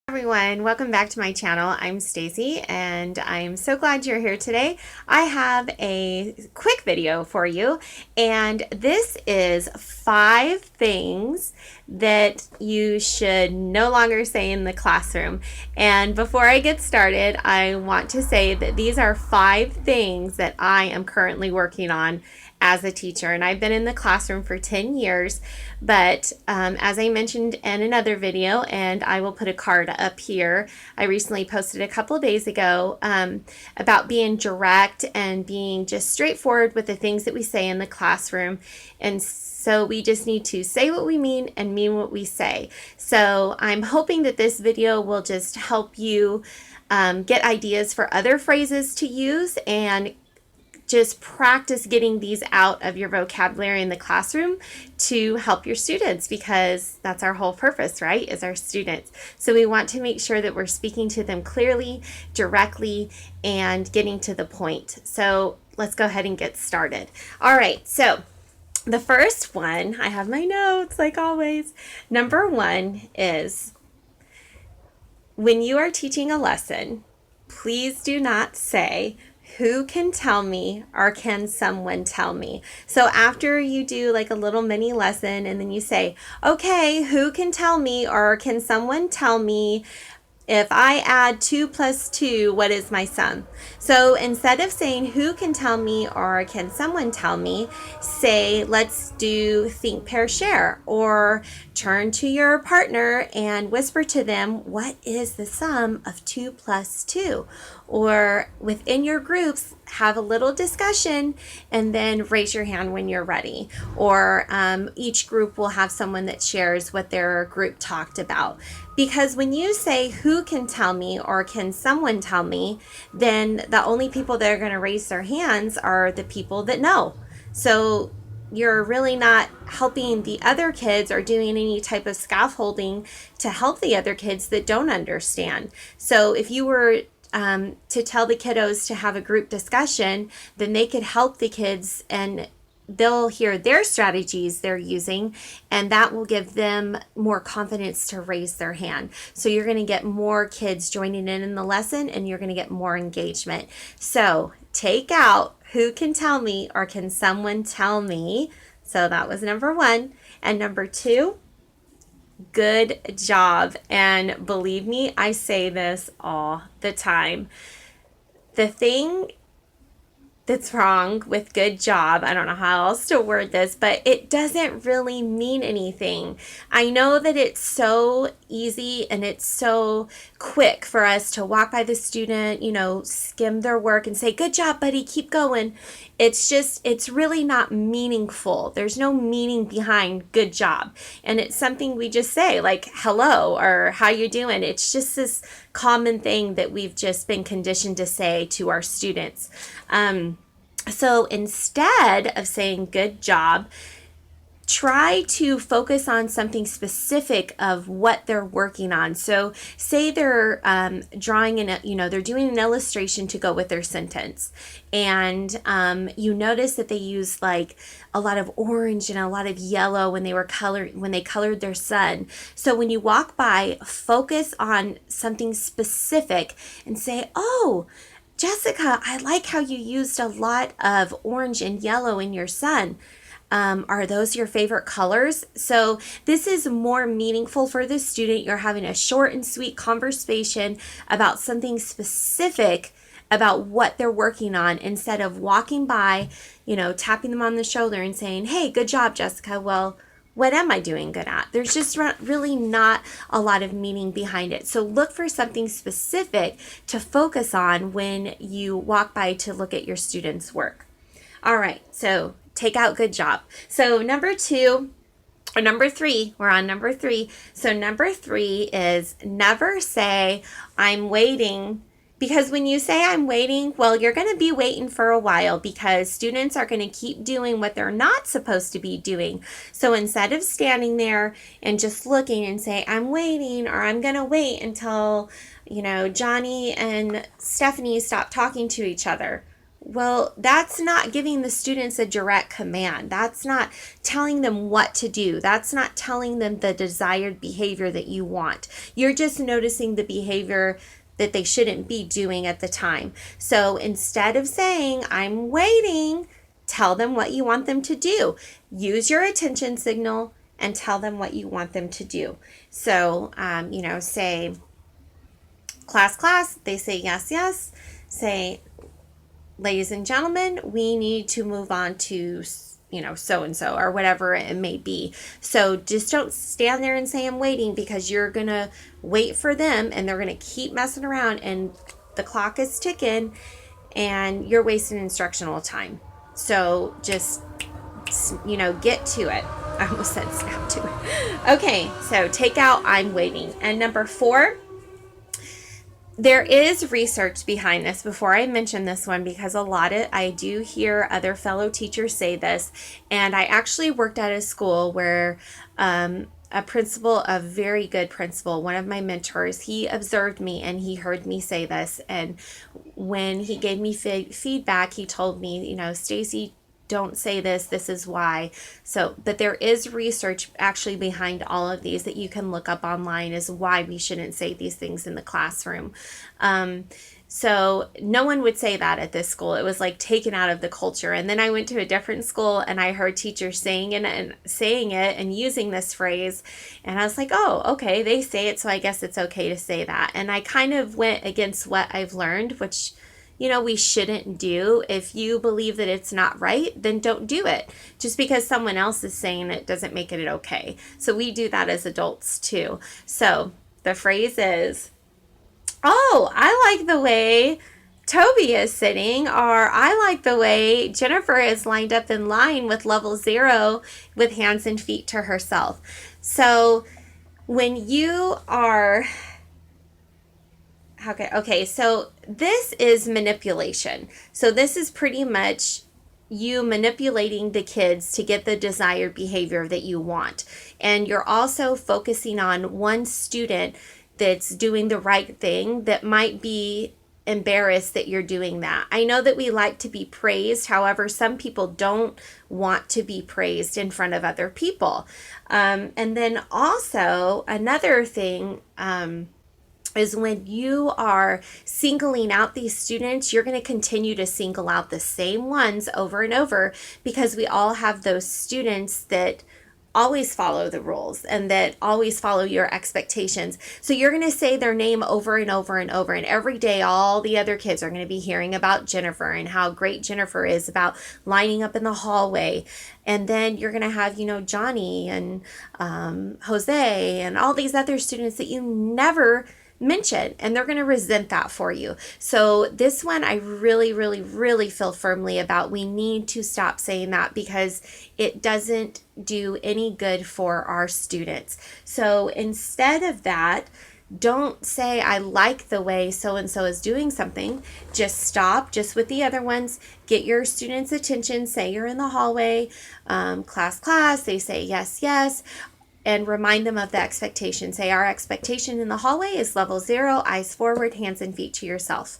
Everyone, welcome back to my channel. I'm Stacy and I'm so glad you're here today. I have a quick video for you, and this is 5 things that you should no longer say in the classroom. And before I get started, I want to say that these are 5 things that I am currently working on as a teacher, and I've been in the classroom for 10 years. But as I mentioned in another video, and I will put a card up here, I recently posted a couple of days ago about being direct and being just straightforward with the things that we say in the classroom. And so we just need to say what we mean and mean what we say. So I'm hoping that this video will just help you get ideas for other phrases to use and just practice getting these out of your vocabulary in the classroom to help your students, because that's our whole purpose, right, is our students. So we want to make sure that we're speaking to them clearly, directly, and getting to the point. So let's go ahead and get started. All right, so the first one, I have my notes like always. Number 1 is, when you are teaching a lesson, please do not say, "Who can tell me?" or "Can someone tell me?" So after you do like a little mini lesson and then you say, "Okay, who can tell me?" or "Can someone tell me if I add 2 plus 2, what is my sum?" So instead of saying "who can tell me" or "can someone tell me," say, let's do think, pair, share, or turn to your partner and whisper to them, "What is the sum of 2 plus 2? Or within your groups, have a little discussion and then raise your hand when you're ready. Or each group will have someone that shares what their group talked about. Because when you say "who can tell me" or "can someone tell me," then the only people that are going to raise their hands are the people that know. So you're really not helping the other kids or doing any type of scaffolding to help the other kids that don't understand. So if you were to tell the kiddos to have a group discussion, then they could help the kids and they'll hear their strategies they're using, and that will give them more confidence to raise their hand. So you're going to get more kids joining in the lesson, and you're going to get more engagement. So take out "who can tell me" or "can someone tell me." So that was number 1. And number 2, good job. And believe me, I say this all the time. The thing that's wrong with good job, I don't know how else to word this, but it doesn't really mean anything. I know that it's so easy and it's so quick for us to walk by the student, skim their work and say, "Good job, buddy, keep going." It's really not meaningful. There's no meaning behind good job. And it's something we just say, like "hello" or "how you doing?" It's just this common thing that we've just been conditioned to say to our students. So instead of saying "good job," try to focus on something specific of what they're working on. So say they're drawing they're doing an illustration to go with their sentence, and you notice that they use like a lot of orange and a lot of yellow when they colored their sun. So when you walk by, focus on something specific and say, "Oh, Jessica, I like how you used a lot of orange and yellow in your sun. Are those your favorite colors?" So this is more meaningful for the student. You're having a short and sweet conversation about something specific about what they're working on, instead of walking by, tapping them on the shoulder and saying, "Hey, good job, Jessica." Well, what am I doing good at? There's just really not a lot of meaning behind it. So look for something specific to focus on when you walk by to look at your students' work. All right, so take out "good job." So number 3, we're on number 3. So number 3 is, never say "I'm waiting." Because when you say "I'm waiting," well, you're going to be waiting for a while, because students are going to keep doing what they're not supposed to be doing. So instead of standing there and just looking and say "I'm waiting," or "I'm going to wait until, Johnny and Stephanie stop talking to each other." Well, that's not giving the students a direct command. That's not telling them what to do. That's not telling them the desired behavior that you want. You're just noticing the behavior that they shouldn't be doing at the time. So instead of saying, I'm waiting, tell them what you want them to do. Use your attention signal and tell them what you want them to do. So, say, class, class. They say, yes, yes. Say, ladies and gentlemen, we need to move on to, so and so, or whatever it may be. So just don't stand there and say I'm waiting, because you're going to wait for them and they're going to keep messing around and the clock is ticking and you're wasting instructional time. So just, get to it. I almost said snap to it. Okay, so take out I'm waiting. And number 4, there is research behind this. Before I mention this one, because I do hear other fellow teachers say this, and I actually worked at a school where a principal, a very good principal, one of my mentors, he observed me and he heard me say this. And when he gave me feedback, he told me, Stacy, don't say this, this is why. So, but there is research actually behind all of these that you can look up online as why we shouldn't say these things in the classroom. So no one would say that at this school. It was like taken out of the culture. And then I went to a different school and I heard teachers saying it and using this phrase. And I was like, oh, okay, they say it, so I guess it's okay to say that. And I kind of went against what I've learned, which we shouldn't do. If you believe that it's not right, then don't do it. Just because someone else is saying it doesn't make it okay. So we do that as adults too. So the phrase is, oh, I like the way Toby is sitting, or I like the way Jennifer is lined up in line with level 0 with hands and feet to herself. So when you are Okay, so this is manipulation. So this is pretty much you manipulating the kids to get the desired behavior that you want. And you're also focusing on one student that's doing the right thing that might be embarrassed that you're doing that. I know that we like to be praised. However, some people don't want to be praised in front of other people. And then also another thing, is when you are singling out these students, you're going to continue to single out the same ones over and over, because we all have those students that always follow the rules and that always follow your expectations. So you're going to say their name over and over and over. And every day, all the other kids are going to be hearing about Jennifer and how great Jennifer is about lining up in the hallway. And then you're going to have, Johnny and Jose and all these other students that you never mention, and they're going to resent that for you. So this one I really, really, really feel firmly about. We need to stop saying that, because it doesn't do any good for our students. So instead of that, don't say, I like the way so-and-so is doing something. Just stop, just with the other ones. Get your students' attention. Say you're in the hallway, class, class. They say yes, yes. And remind them of the expectation. Say, our expectation in the hallway is level 0, eyes forward, hands and feet to yourself.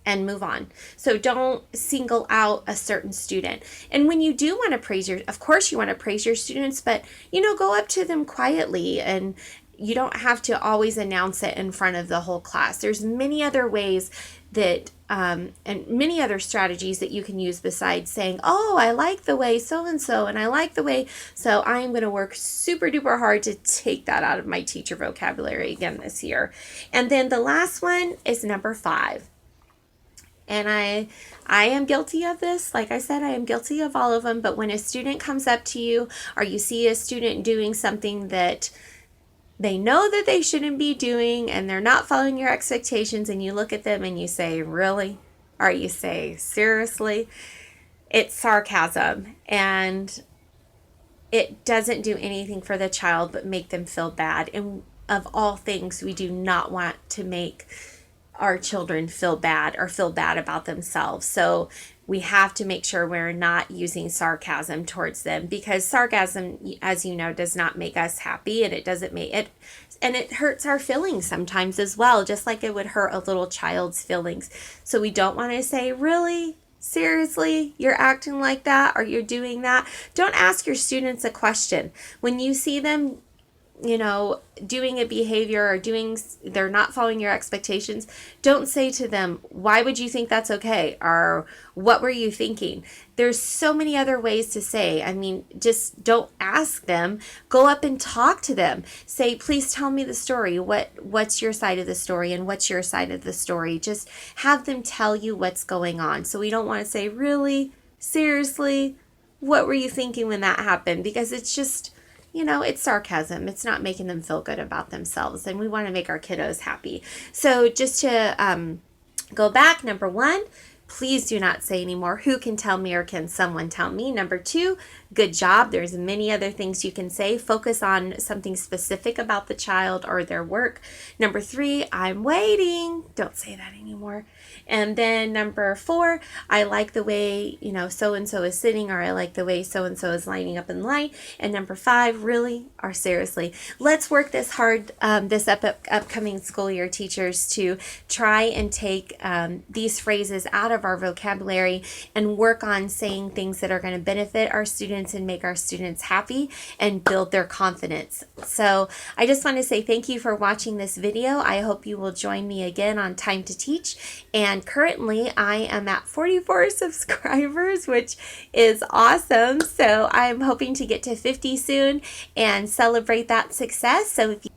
And move on. So don't single out a certain student. And when you do want to praise of course you want to praise your students, but, go up to them quietly, and you don't have to always announce it in front of the whole class. There's many other ways that, and many other strategies that you can use besides saying, oh, I like the way so-and-so, and I like the way, so I am going to work super duper hard to take that out of my teacher vocabulary again this year. And then the last one is number 5. And I am guilty of this. Like I said, I am guilty of all of them. But when a student comes up to you, or you see a student doing something that they know that they shouldn't be doing, and they're not following your expectations, and you look at them and you say, really? Or you say, seriously? It's sarcasm, and it doesn't do anything for the child but make them feel bad. And of all things, we do not want to make our children feel bad or feel bad about themselves. So we have to make sure we're not using sarcasm towards them, because sarcasm, as you know, does not make us happy, and it doesn't make it, and it hurts our feelings sometimes as well, just like it would hurt a little child's feelings. So we don't want to say, really? Seriously, you're acting like that or you're doing that? Don't ask your students a question. When you see them, doing a behavior or they're not following your expectations, don't say to them, why would you think that's okay? Or what were you thinking? There's so many other ways to say. I mean, just don't ask them. Go up and talk to them. Say, please tell me the story. What's your side of the story and what's your side of the story? Just have them tell you what's going on. So we don't want to say, really? Seriously? What were you thinking when that happened? Because it's just, it's sarcasm. It's not making them feel good about themselves. And we want to make our kiddos happy. So just to go back, number one, please do not say anymore, who can tell me or can someone tell me? Number two, good job. There's many other things you can say. Focus on something specific about the child or their work. Number three, I'm waiting. Don't say that anymore. And then number four, I like the way, so-and-so is sitting, or I like the way so-and-so is lining up in line. And number five, really or seriously. Let's work this hard this upcoming school year, teachers, to try and take these phrases out of our vocabulary and work on saying things that are going to benefit our students and make our students happy and build their confidence. So I just want to say thank you for watching this video. I hope you will join me again on Time to Teach. And currently I am at 44 subscribers, which is awesome. So I'm hoping to get to 50 soon and celebrate that success. So if you